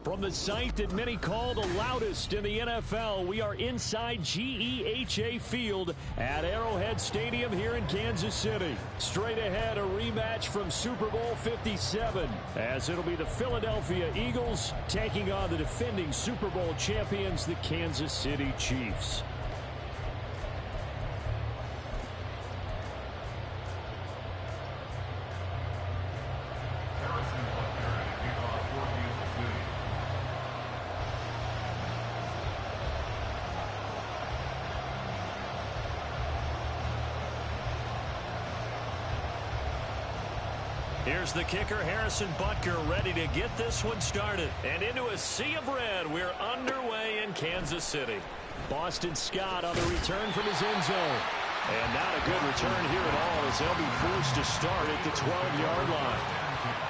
From the site that many call the loudest in the NFL, we are inside GEHA Field at Arrowhead Stadium here in Kansas City. Straight ahead, a rematch from Super Bowl 57, as it'll be the Philadelphia Eagles taking on the defending Super Bowl champions, the Kansas City Chiefs. Here's the kicker, Harrison Butker, ready to get this one started. And into a sea of red, we're underway in Kansas City. Boston Scott on the return from his end zone. And not a good return here at all, as they'll be forced to start at the 12-yard line.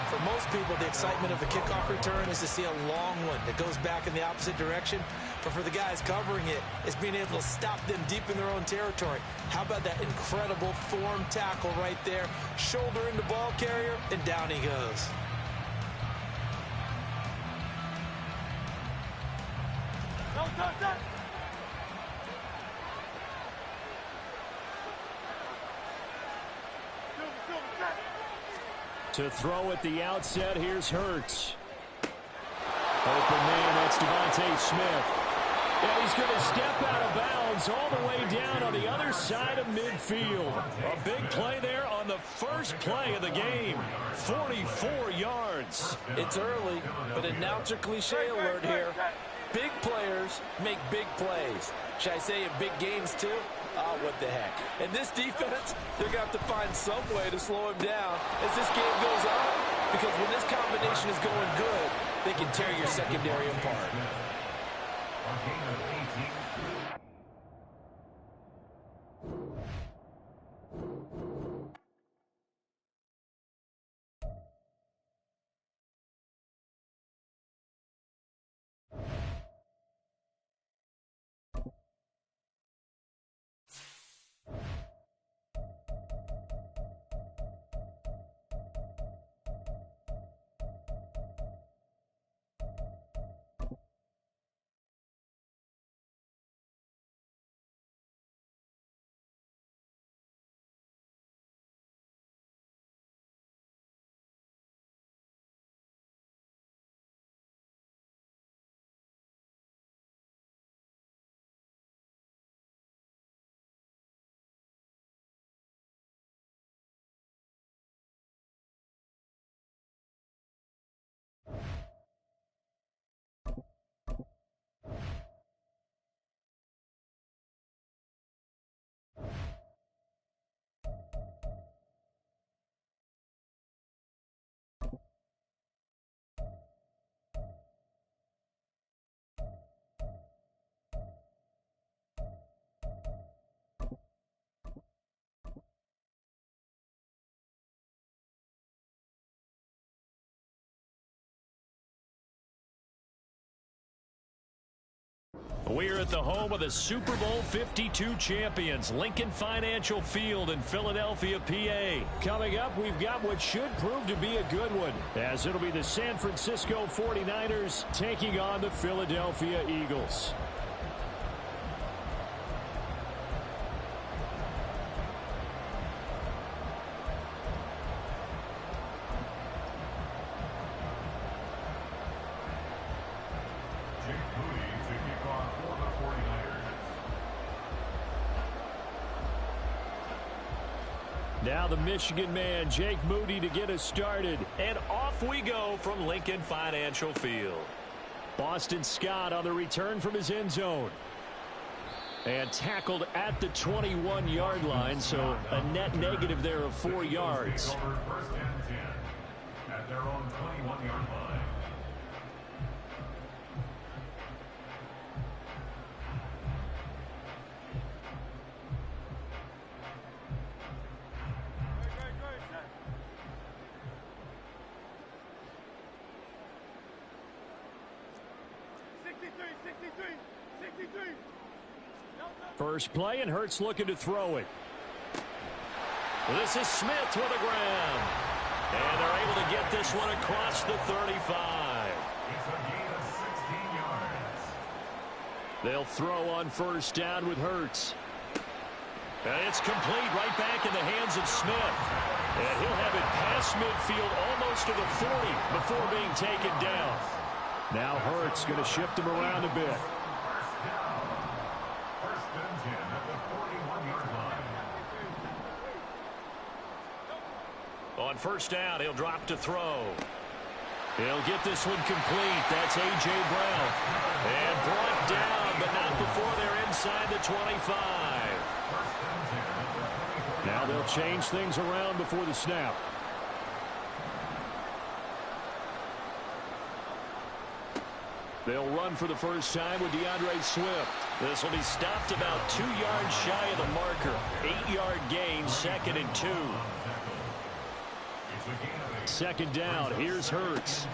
For most people, the excitement of the kickoff return is to see a long one that goes back in the opposite direction. But for the guys covering it, it's being able to stop them deep in their own territory. How about that incredible form tackle right there? Shoulder into ball carrier, and down he goes. To throw at the outset, here's Hurts. Open man, that's Devontae Smith. And he's going to step out of bounds all the way down on the other side of midfield. A big play there on the first play of the game. 44 yards. It's early, but announcer cliche alert here. Big players make big plays. Should I say in big games too? Oh, what the heck. And this defense, they're going to have to find some way to slow him down as this game goes on. Because when this combination is going good, they can tear your secondary apart. We're at the home of the Super Bowl 52 champions, Lincoln Financial Field in Philadelphia, PA. Coming up, we've got what should prove to be a good one, as it'll be the San Francisco 49ers taking on the Philadelphia Eagles. Now the Michigan man, Jake Moody, to get us started. And off we go from Lincoln Financial Field. Boston Scott on the return from his end zone. And tackled at the 21-yard line, so a net negative there of 4 yards. First and 10 at their own 21-yard line. First play, and Hurts looking to throw it. This is Smith with a grab. And they're able to get this one across the 35. It's a gain of They'll throw on first down with Hurts. And it's complete right back in the hands of Smith. And he'll have it past midfield almost to the 40 before being taken down. Now Hurts going to shift him around a bit. First and 10 at the 41-yard line. On first down, he'll drop to throw. He'll get this one complete. That's A.J. Brown. And brought down, but not before they're inside the 25. Now they'll change things around before the snap. They'll run for the first time with DeAndre Swift. This will be stopped about 2 yards shy of the marker. 8-yard gain, 2nd and 2. Second down. Here's Hurts.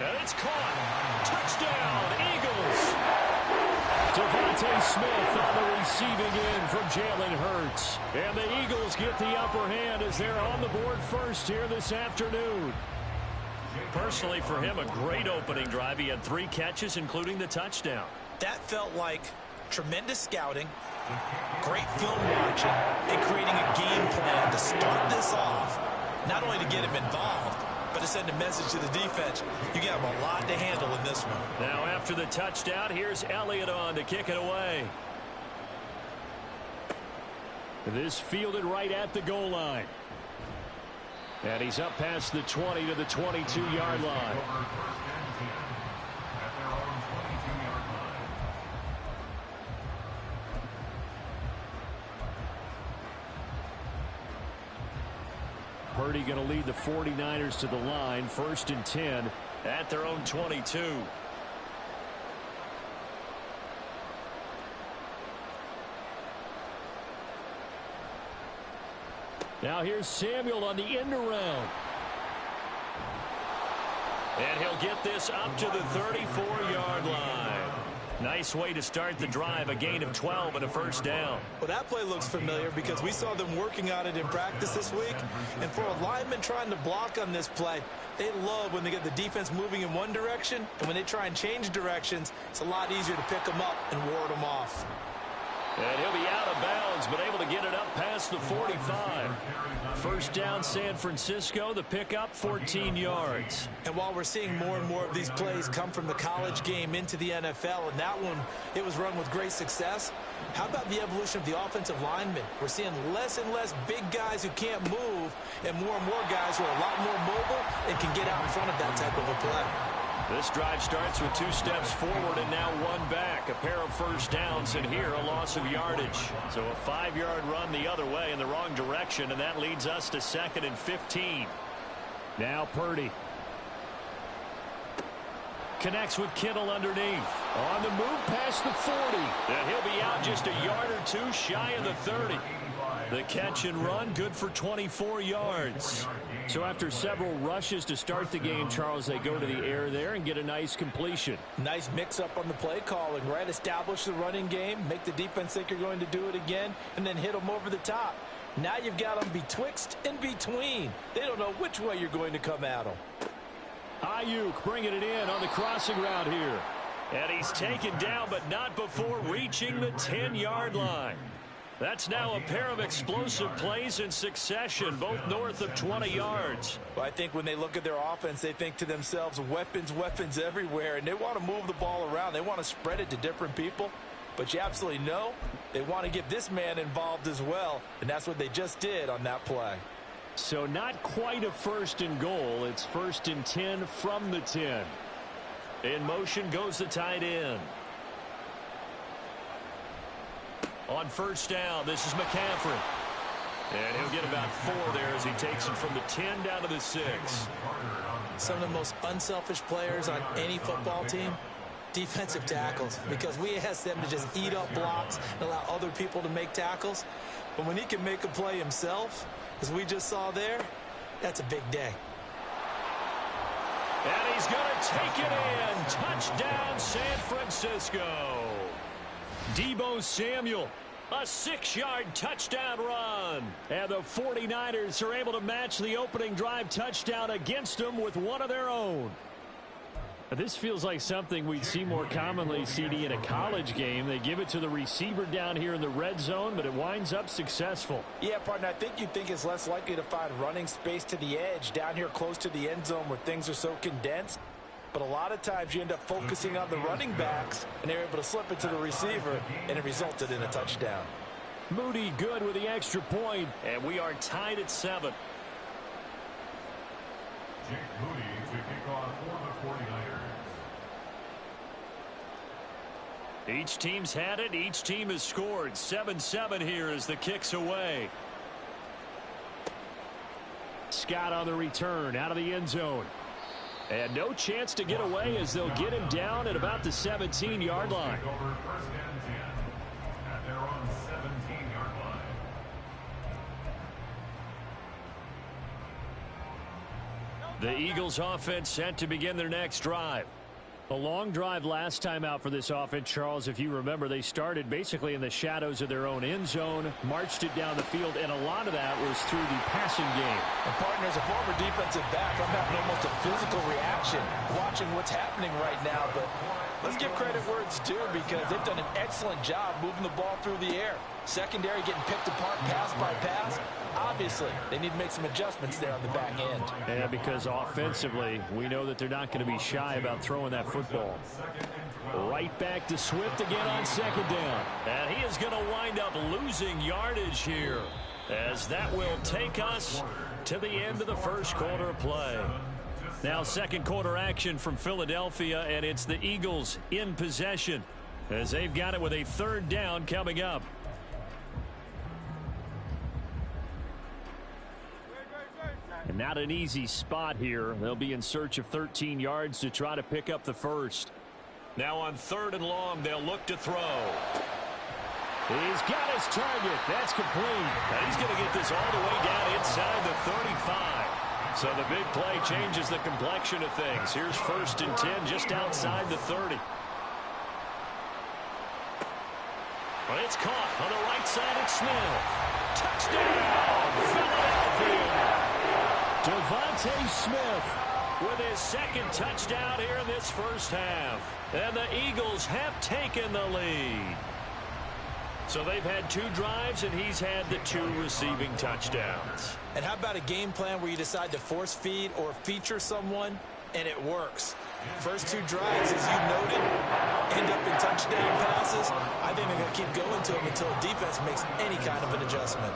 And it's caught. Touchdown, Eagles. Devontae Smith on the receiving end from Jalen Hurts. And the Eagles get the upper hand as they're on the board first here this afternoon. Personally, for him, a great opening drive. He had 3 catches, including the touchdown. That felt like tremendous scouting, great film watching, and creating a game plan to start this off. Not only to get him involved, but to send a message to the defense. You got a lot to handle in this one. Now after the touchdown, here's Elliott on to kick it away. This fielded right at the goal line. And he's up past the 20 to the 22-yard line. Purdy going to lead the 49ers to the line, 1st and 10 at their own 22. Now here's Samuel on the end around. And he'll get this up to the 34-yard line. Nice way to start the drive, a gain of 12 and a first down. Well, that play looks familiar because we saw them working on it in practice this week. And for a lineman trying to block on this play, they love when they get the defense moving in one direction. And when they try and change directions, it's a lot easier to pick them up and ward them off. And he'll be out of bounds, but able to get it up past the 45. First down, San Francisco. The pickup, 14 yards. And while we're seeing more and more of these plays come from the college game into the NFL, and that one, it was run with great success, how about the evolution of the offensive linemen? We're seeing less and less big guys who can't move and more guys who are a lot more mobile and can get out in front of that type of a play. This drive starts with 2 steps forward and now 1 back. A pair of first downs, and here a loss of yardage. So a 5-yard run the other way in the wrong direction, and that leads us to 2nd and 15. Now Purdy. Connects with Kittle underneath. On the move past the 40. And he'll be out just a yard or 2 shy of the 30. The catch and run, good for 24 yards. So after several rushes to start the game, Charles, they go to the air there and get a nice completion. Nice mix-up on the play calling, right? Establish the running game, make the defense think you're going to do it again, and then hit them over the top. Now you've got them betwixt and between. They don't know which way you're going to come at them. Ayuk bringing it in on the crossing route here. And he's taken down, but not before reaching the 10-yard line. That's now a pair of explosive plays in succession, both north of 20 yards. Well, I think when they look at their offense, they think to themselves, weapons everywhere, and they want to move the ball around. They want to spread it to different people. But you absolutely know they want to get this man involved as well, and that's what they just did on that play. So not quite a 1st and goal. It's 1st and 10 from the 10. In motion goes the tight end. On first down, this is McCaffrey. And he'll get about 4 there as he takes it from the 10 down to the 6. Some of the most unselfish players on any football team, defensive tackles, because we ask them to just eat up blocks and allow other people to make tackles. But when he can make a play himself, as we just saw there, that's a big day. And he's going to take it in. Touchdown, San Francisco. Deebo Samuel, a 6-yard touchdown run. And the 49ers are able to match the opening drive touchdown against them with one of their own. This feels like something we'd see more commonly, CD, in a college game. They give it to the receiver down here in the red zone, but it winds up successful. Yeah, partner, I think you'd think it's less likely to find running space to the edge down here close to the end zone where things are so condensed. But a lot of times you end up focusing on the running backs, and they're able to slip it to the receiver, and it resulted in a touchdown. Moody good with the extra point. And we are tied at 7. Jake Moody to kick off for the 49ers. Each team's had it. Each team has scored. 7-7 here as the kick's away. Scott on the return out of the end zone. And no chance to get away as they'll get him down at about the 17-yard line. Over first and 10 at their own 17-yard line. The Eagles offense set to begin their next drive. A long drive last time out for this offense, Charles. If you remember, they started basically in the shadows of their own end zone, marched it down the field, and a lot of that was through the passing game. And partner, as a former defensive back, I'm having almost a physical reaction watching what's happening right now. But let's give credit where it's due because they've done an excellent job moving the ball through the air. Secondary getting picked apart pass by pass. Obviously, they need to make some adjustments there on the back end. Yeah, because offensively, we know that they're not going to be shy about throwing that football. Right back to Swift again on second down. And he is going to wind up losing yardage here, as that will take us to the end of the first quarter of play. Now second quarter action from Philadelphia, and it's the Eagles in possession as they've got it with a third down coming up. And not an easy spot here. They'll be in search of 13 yards to try to pick up the first. Now on third and long, they'll look to throw. He's got his target. That's complete. And he's going to get this all the way down inside the 35. So the big play changes the complexion of things. Here's first and 10 just outside the 30. But it's caught on the right side at Smith. Touchdown, Philadelphia. Devontae Smith with his second touchdown here in this first half. And the Eagles have taken the lead. So they've had 2 drives, and he's had the 2 receiving touchdowns. And how about a game plan where you decide to force feed or feature someone, and it works? First 2 drives, as you noted, end up in touchdown passes. I think they're going to keep going to them until the defense makes any kind of an adjustment.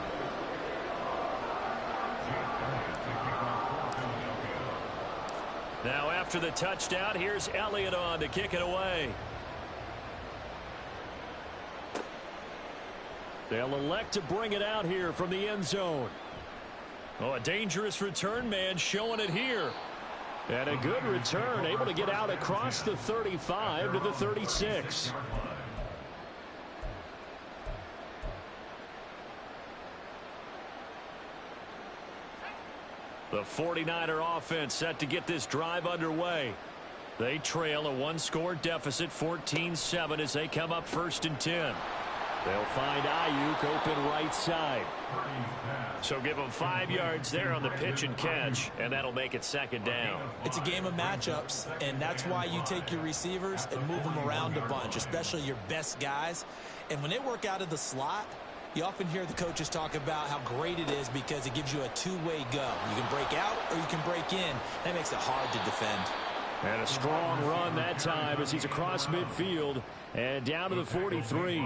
Now after the touchdown, here's Elliott on to kick it away. They'll elect to bring it out here from the end zone. Oh, a dangerous return man showing it here. And a good return, able to get out across the 35 to the 36. The 49er offense set to get this drive underway. They trail a 1-score deficit, 14-7, as they come up first and 10. They'll find Ayuk open right side. So give them 5 yards there on the pitch and catch, and that'll make it second down. It's a game of matchups, and that's why you take your receivers and move them around a bunch, especially your best guys. And when they work out of the slot, you often hear the coaches talk about how great it is because it gives you a two-way go. You can break out or you can break in. That makes it hard to defend. And a strong run that time as he's across midfield and down to the 43.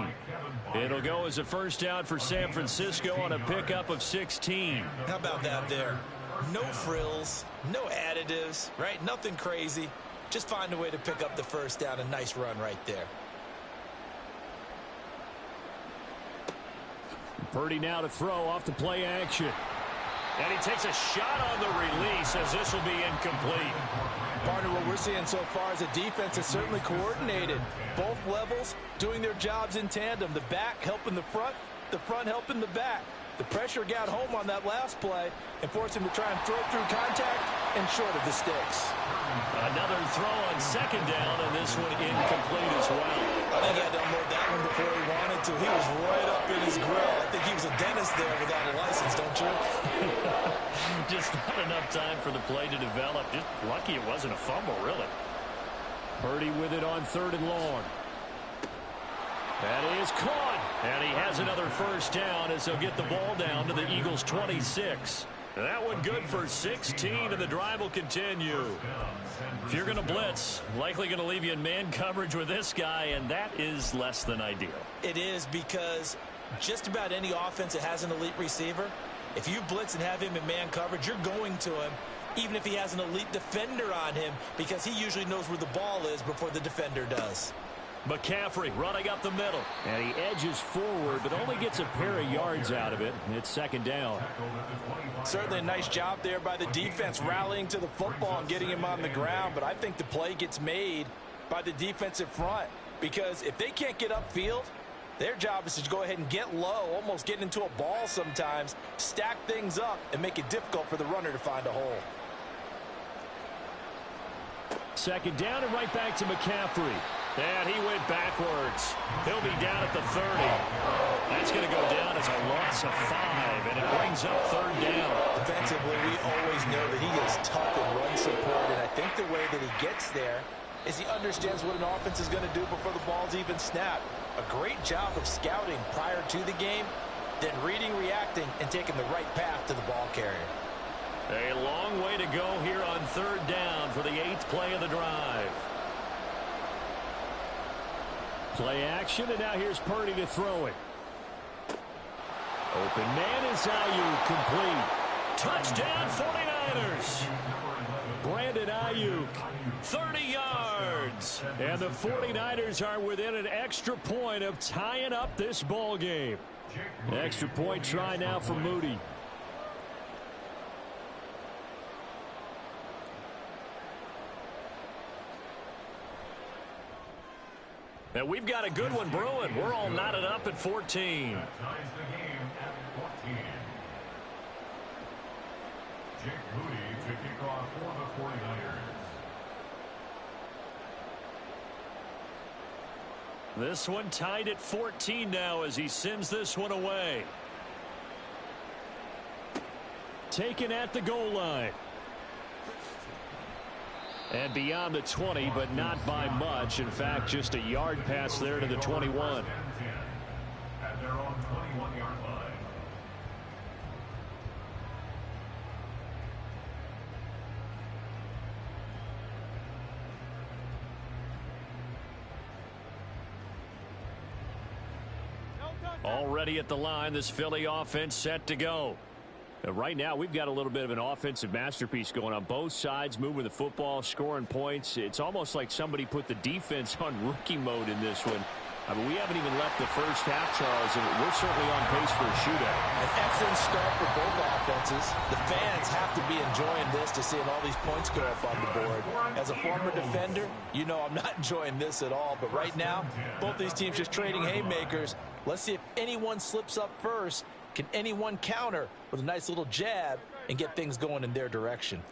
It'll go as a first down for San Francisco on a pickup of 16. How about that there? No frills, no additives, right? Nothing crazy. Just find a way to pick up the first down. A nice run right there. Purdy now to throw off the play action. And he takes a shot on the release as this will be incomplete. Partner, what we're seeing so far is a defense is certainly coordinated. Both levels doing their jobs in tandem. The back helping the front helping the back. The pressure got home on that last play and forced him to try and throw through contact and short of the sticks. Another throw on second down, and this one incomplete as well. I think he had to unload that one before he wanted to. He was right up in his grill. I think he was a dentist there without a license, don't you? Just not enough time for the play to develop. Just lucky it wasn't a fumble, really. Purdy with it on 3rd and long. That is caught. And he has another first down as they'll get the ball down to the Eagles' 26. That one good for 16, and the drive will continue. If you're going to blitz, likely going to leave you in man coverage with this guy, and that is less than ideal. It is, because just about any offense that has an elite receiver, if you blitz and have him in man coverage, you're going to him, even if he has an elite defender on him, because he usually knows where the ball is before the defender does. McCaffrey running up the middle. And he edges forward, but only gets a pair of yards out of it. It's 2nd down. Certainly a nice job there by the defense, rallying to the football and getting him on the ground. But I think the play gets made by the defensive front, because if they can't get upfield, their job is to go ahead and get low, almost get into a ball sometimes, stack things up, and make it difficult for the runner to find a hole. 2nd down and right back to McCaffrey. And he went backwards. He'll be down at the 30. That's going to go down as a loss of 5, and it brings up 3rd down. Defensively, we always know that he is tough in run support, and I think the way that he gets there is he understands what an offense is going to do before the ball's even snapped. A great job of scouting prior to the game, then reading, reacting, and taking the right path to the ball carrier. A long way to go here on 3rd down for the 8th play of the drive. Play action, and now here's Purdy to throw it. Open man is Ayuk, complete. Touchdown 49ers. Brandon Ayuk, 30 yards. And the 49ers are within an extra point of tying up this ball game. Extra point try now for Moody. And we've got a good one brewing. We're all knotted up at 14. Ties the game at 14. Jake Moody to kick off for the 49ers. This one tied at 14 now as he sends this one away. Taken at the goal line. And beyond the 20, but not by much. In fact, just a yard pass there to the 21. At their own 21-yard line. Already at the line, this Philly offense set to go. Right now, we've got a little bit of an offensive masterpiece going on both sides, moving the football, scoring points. It's almost like somebody put the defense on rookie mode in this one. I mean, we haven't even left the first half, Charles, and we're certainly on pace for a shootout. An excellent start for both offenses. The fans have to be enjoying this to seeing all these points go up on the board. As a former defender, you know I'm not enjoying this at all. But right now, both these teams just trading haymakers. Let's see if anyone slips up first. Can anyone counter with a nice little jab and get things going in their direction?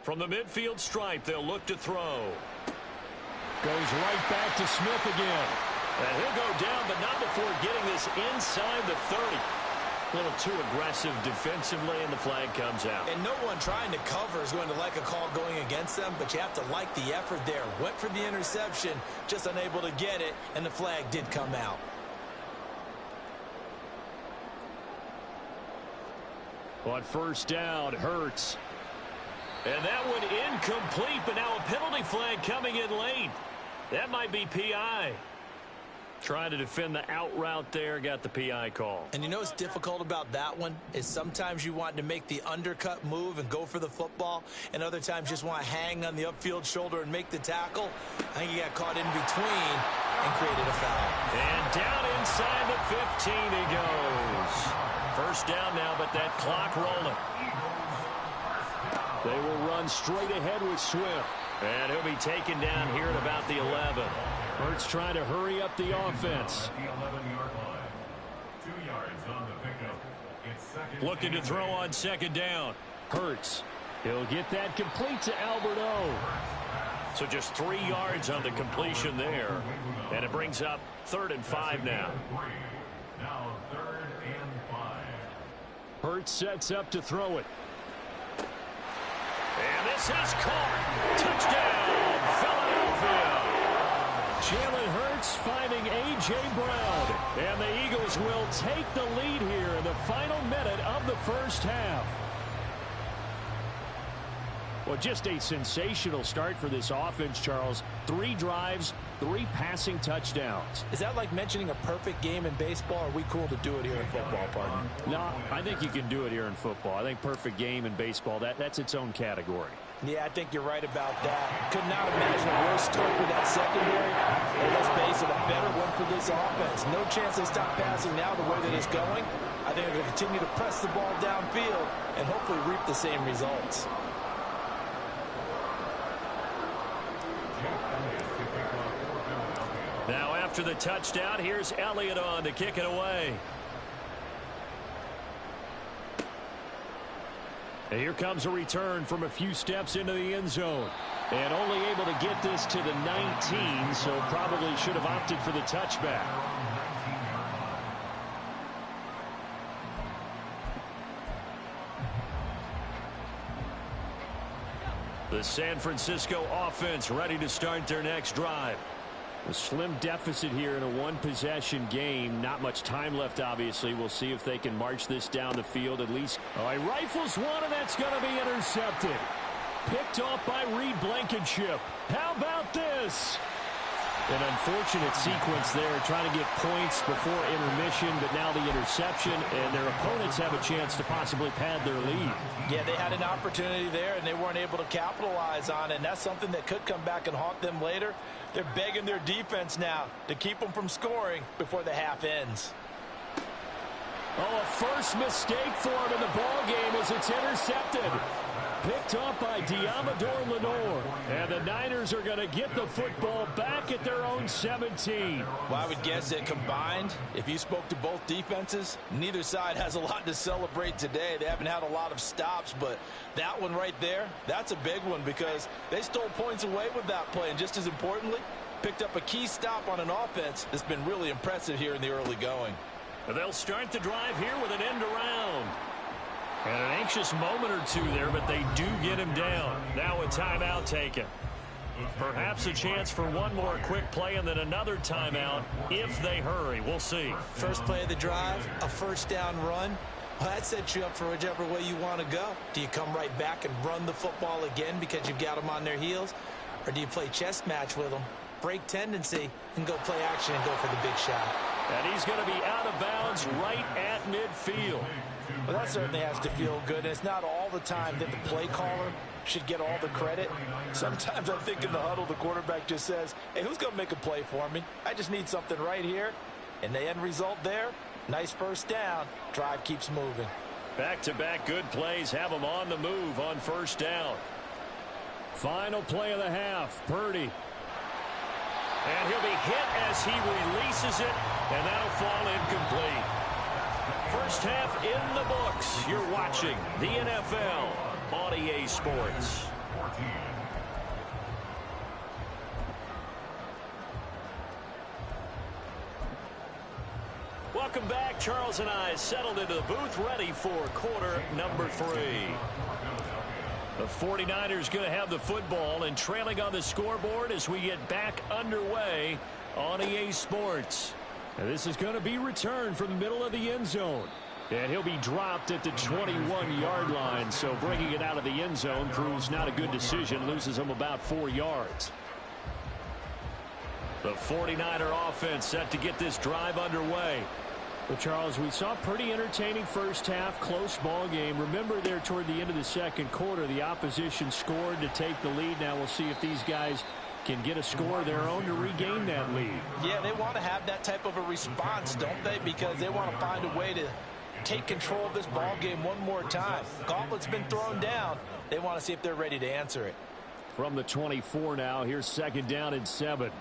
From the midfield stripe, they'll look to throw. Goes right back to Smith again. And he'll go down, but not before getting this inside the 30. A little too aggressive defensively, and the flag comes out. And no one trying to cover is going to like a call going against them, but you have to like the effort there. Went for the interception, just unable to get it, and the flag did come out. On 1st down, Hurts. And that one incomplete, but now a penalty flag coming in late. That might be PI. Trying to defend the out route there, got the PI call. And you know what's difficult about that one is sometimes you want to make the undercut move and go for the football, and other times just want to hang on the upfield shoulder and make the tackle. I think he got caught in between and created a foul. And down inside the 15 he goes. First down now, but that clock rolling. They will run straight ahead with Swift. And he'll be taken down here at about the 11. Hurts trying to hurry up the offense. At the 11-yard line. 2 yards on the pickup. It's second. Looking to throw on 2nd down. Hurts. He'll get that complete to Albert O. So just 3 yards on the completion there. And it brings up 3rd and 5 now. Now 3rd and 5. Hurts sets up to throw it. And This is caught. Touchdown, Philadelphia. Jalen Hurts finding A.J. Brown. And the Eagles will take the lead here in the final minute of the first half. Well, just a sensational start for this offense, Charles. 3 drives, 3 passing touchdowns. Is that like mentioning a perfect game in baseball? Or are we cool to do it here in football, partner? No, I think you can do it here in football. I think perfect game in baseball, that's its own category. Yeah, I think you're right about that. Could not imagine a worse start for that secondary. And let's face it, a better one for this offense. No chance they stop passing now the way that it's going. I think they're going to continue to press the ball downfield and hopefully reap the same results. Now after the touchdown, here's Elliott on to kick it away. And here comes a return from a few steps into the end zone. And only able to get this to the 19, so probably should have opted for the touchback. The San Francisco offense ready to start their next drive. A slim deficit here in a one-possession game. Not much time left, obviously. We'll see if they can march this down the field at least. All right, rifles one, and that's going to be intercepted. Picked off by Reed Blankenship. How about this? An unfortunate sequence there, trying to get points before intermission, but now the interception, and their opponents have a chance to possibly pad their lead. Yeah, they had an opportunity there, and they weren't able to capitalize on it, and that's something that could come back and haunt them later. They're begging their defense now to keep them from scoring before the half ends. Oh, a first mistake for him in the ball game as it's intercepted. Picked up by Diamador Lenore. And the Niners are going to get the football back at their own 17. Well, I would guess that combined, if you spoke to both defenses, neither side has a lot to celebrate today. They haven't had a lot of stops, but that one right there, that's a big one because they stole points away with that play. And just as importantly, picked up a key stop on an offense that's been really impressive here in the early going. They'll start the drive here with an end around. And an anxious moment or two there, but they do get him down. Now a timeout taken. Perhaps a chance for one more quick play and then another timeout if they hurry. We'll see. First play of the drive, a first down run. Well, that sets you up for whichever way you want to go. Do you come right back and run the football again because you've got them on their heels? Or do you play chess match with them, break tendency, and go play action and go for the big shot? And he's going to be out of bounds right at midfield. Well, that certainly has to feel good. And it's not all the time that the play caller should get all the credit. Sometimes I think in the huddle, the quarterback just says, hey, who's going to make a play for me? I just need something right here. And the end result there, nice first down. Drive keeps moving. Back-to-back good plays have them on the move on first down. Final play of the half, Purdy. And he'll be hit as he releases it, and that'll fall incomplete. First half in the books. You're watching the NFL on EA Sports. Welcome back. Charles and I settled into the booth ready for quarter number 3. The 49ers going to have the football and trailing on the scoreboard as we get back underway on EA Sports. And this is going to be returned from the middle of the end zone. And he'll be dropped at the 21-yard line. So bringing it out of the end zone proves not a good decision. Loses him about 4 yards. The 49er offense set to get this drive underway. Well, Charles, we saw a pretty entertaining first half, close ball game. Remember there toward the end of the second quarter, the opposition scored to take the lead. Now we'll see if these guys can get a score of their own to regain that lead. Yeah, they want to have that type of a response, don't they? Because they want to find a way to take control of this ball game one more time. Gauntlet's been thrown down. They want to see if they're ready to answer it. From the 24 now, here's second down and 7.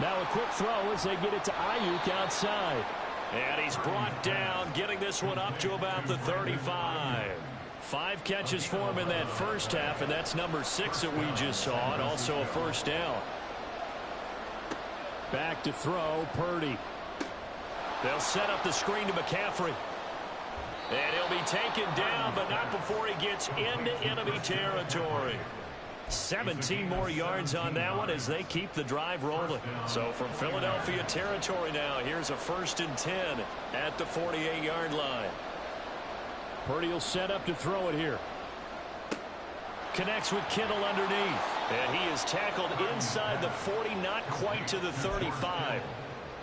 Now a quick throw as they get it to Ayuk outside. And he's brought down, getting this one up to about the 35. 5 catches for him in that first half, and that's number 6 that we just saw, and also a first down. Back to throw, Purdy. They'll set up the screen to McCaffrey. And he'll be taken down, but not before he gets into enemy territory. 17 more yards on that one as they keep the drive rolling. So from Philadelphia territory now, here's a 1st and 10 at the 48-yard line. Purdy will set up to throw it here. Connects with Kittle underneath. And he is tackled inside the 40, not quite to the 35.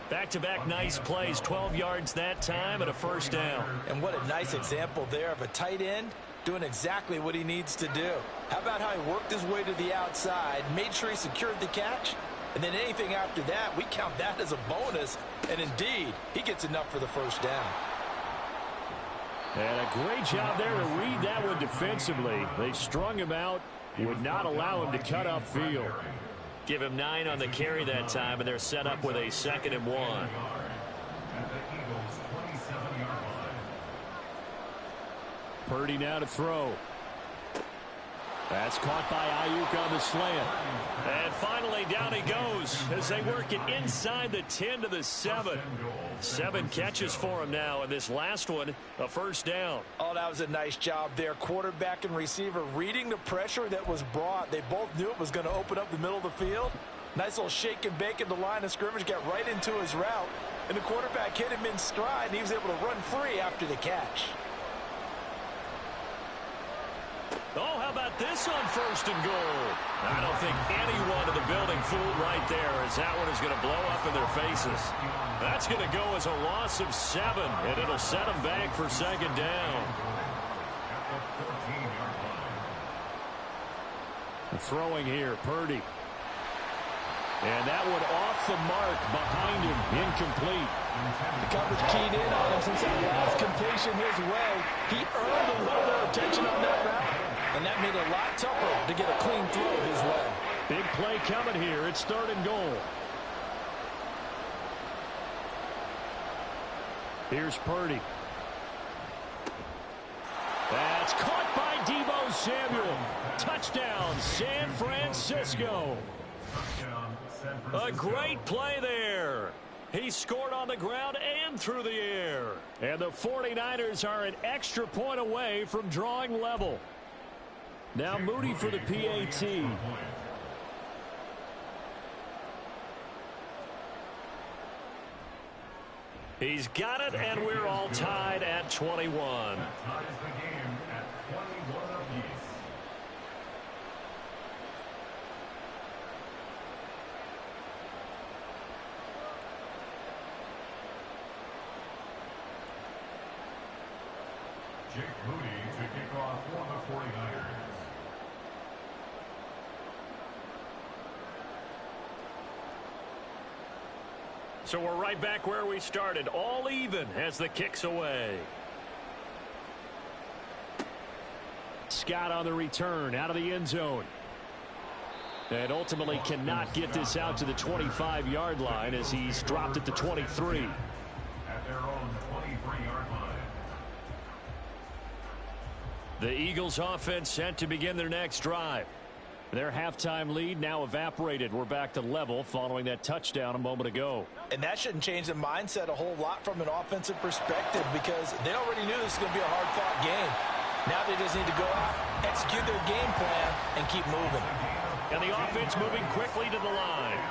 Back-to-back nice plays, 12 yards that time and a 1st down. And what a nice example there of a tight end doing exactly what he needs to do. How about how he worked his way to the outside, made sure he secured the catch, and then anything after that, we count that as a bonus. And indeed, he gets enough for the 1st down. And a great job there to read that one defensively. They strung him out, would not allow him to cut upfield. Give him 9 on the carry that time, and they're set up with a 2nd and 1. Purdy now to throw. That's caught by Ayuk on the slant. And finally, down he goes as they work it inside the 10 to the 7. 7 catches for him now, and this last one, a 1st down. Oh, that was a nice job there. Quarterback and receiver reading the pressure that was brought. They both knew it was going to open up the middle of the field. Nice little shake and bake in the line of scrimmage, got right into his route, and the quarterback hit him in stride, and he was able to run free after the catch. Oh, how about this on 1st and goal? I don't think anyone in the building fooled right there, as that one is going to blow up in their faces. That's going to go as a loss of 7, and it'll set them back for 2nd down. Throwing here, Purdy. And that one off the mark behind him, incomplete. The coverage keyed in on him since that last completion his way. He earned a little more attention on that route, and that made it a lot tougher to get a clean throw his way. Big play coming here. It's 3rd and goal. Here's Purdy. That's caught by Deebo Samuel. Touchdown, San Francisco. A great play there. He scored on the ground and through the air. And the 49ers are an extra point away from drawing level. Now Moody for the PAT. He's got it, and we're all tied at 21. That ties the game at 21 apiece. Jake Moody to kick off for the 49ers. So we're right back where we started, all even as the kick's away. Scott on the return, out of the end zone. And ultimately cannot get this out to the 25-yard line as he's dropped at the 23. At their own 23-yard line. The Eagles offense set to begin their next drive. Their halftime lead now evaporated. We're back to level following that touchdown a moment ago. And that shouldn't change the mindset a whole lot from an offensive perspective, because they already knew this was going to be a hard-fought game. Now they just need to go out, execute their game plan, and keep moving. And the offense moving quickly to the line.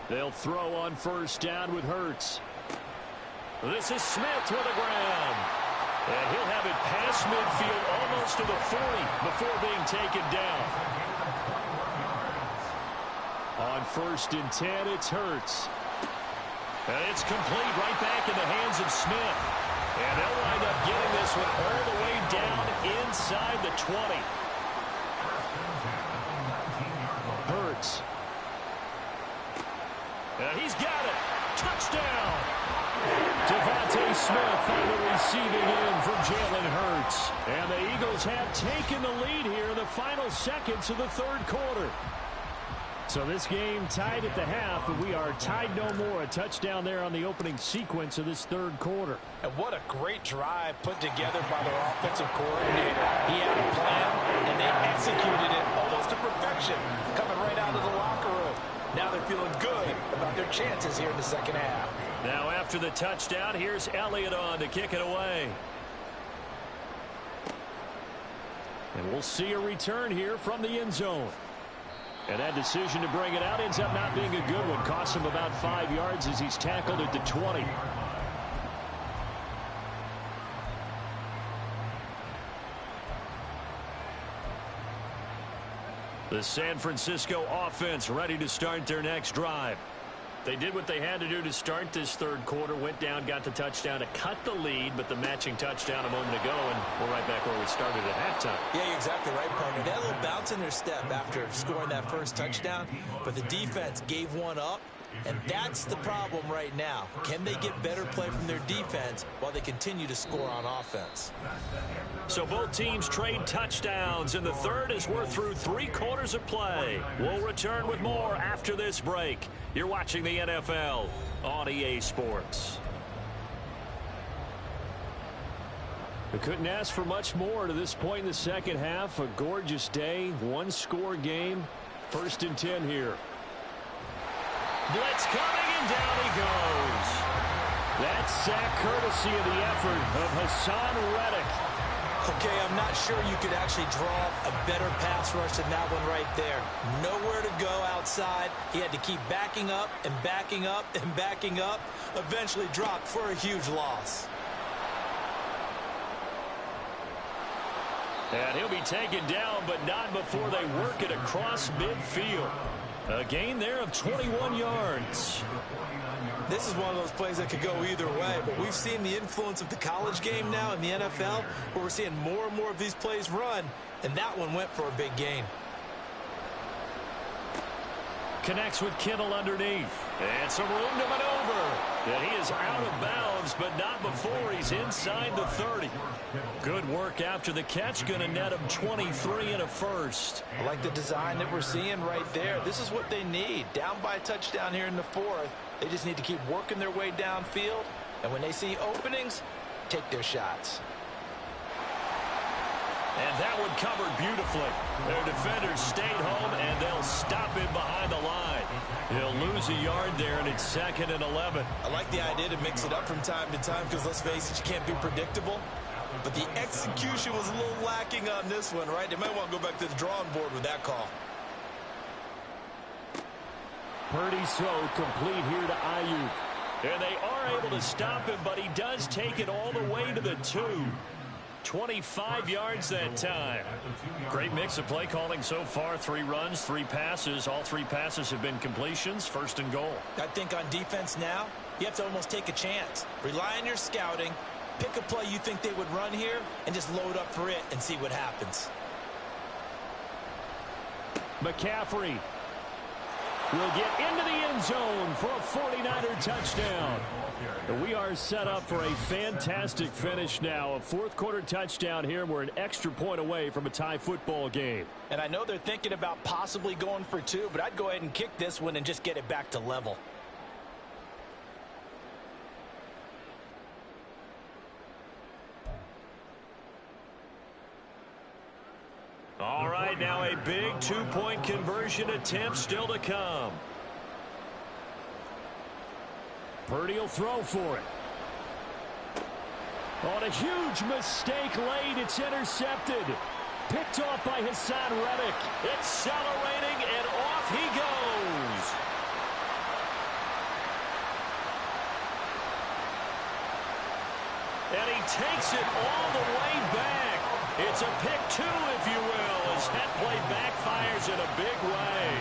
They'll throw on 1st down with Hurts. This is Smith with the ground. And he'll have it past midfield almost to the 40 before being taken down. On 1st and 10, it's Hurts. And it's complete right back in the hands of Smith. And they'll wind up getting this one all the way down inside the 20. Hurts. And he's got it. Touchdown. Devontae Smith on the receiving end from Jalen Hurts. And the Eagles have taken the lead here in the final seconds of the 3rd quarter. So this game tied at the half, but we are tied no more. A touchdown there on the opening sequence of this 3rd quarter. And what a great drive put together by their offensive coordinator. He had a plan, and they executed it almost to perfection, coming right out of the locker room. Now they're feeling good about their chances here in the 2nd half. Now after the touchdown, here's Elliott on to kick it away. And we'll see a return here from the end zone. And that decision to bring it out ends up not being a good one. Costs him about 5 yards as he's tackled at the 20. The San Francisco offense ready to start their next drive. They did what they had to do to start this third quarter. Went down, got the touchdown to cut the lead, but the matching touchdown a moment ago, and we're right back where we started at halftime. Yeah, you're exactly right, partner. They had a little bounce in their step after scoring that first touchdown, but the defense gave one up, and that's the problem right now. Can they get better play from their defense while they continue to score on offense? So both teams trade touchdowns, and the third as we're through 3 quarters of play. We'll return with more after this break. You're watching the NFL on EA Sports. We couldn't ask for much more to this point in the second half. A gorgeous day, 1-score game. 1st and 10 here. Blitz coming, and down he goes. That sack courtesy of the effort of Hassan Reddick. Okay, I'm not sure you could actually draw a better pass rush than that one right there. Nowhere to go outside. He had to keep backing up and backing up and backing up. Eventually dropped for a huge loss. And he'll be taken down, but not before they work it across midfield. A gain there of 21 yards. This is one of those plays that could go either way, but we've seen the influence of the college game now in the NFL, where we're seeing more and more of these plays run, and that one went for a big gain. Connects with Kittle underneath. And some room to maneuver. And he is out of bounds, but not before he's inside the 30. Good work after the catch. Going to net him 23 and a first. I like the design that we're seeing right there. This is what they need. Down by a touchdown here in the 4th. They just need to keep working their way downfield. And when they see openings, take their shots. And that one covered beautifully. Their defenders stayed home, and they'll stop him behind the line. He'll lose a yard there, and it's 2nd and 11. I like the idea to mix it up from time to time because, let's face it, you can't be predictable. But the execution was a little lacking on this one, right? They might want to go back to the drawing board with that call. Purdy's throw complete here to Ayuk. And they are able to stop him, but he does take it all the way to the 2. 25 yards that time. Great mix of play calling so far. 3 runs, 3 passes. All 3 passes have been completions. 1st and goal. I think on defense now, you have to almost take a chance. Rely on your scouting. Pick a play you think they would run here and just load up for it and see what happens. McCaffrey will get into the end zone for a 49er touchdown. And we are set up for a fantastic finish now. A 4th quarter touchdown here. We're an extra point away from a tie football game. And I know they're thinking about possibly going for 2, but I'd go ahead and kick this one and just get it back to level. All right, now a big 2-point conversion attempt still to come. Purdy will throw for it. On a huge mistake late, it's intercepted. Picked off by Hassan Reddick. Accelerating, and off he goes. And he takes it all the way back. It's a pick 2, if you will, as that play backfires in a big way.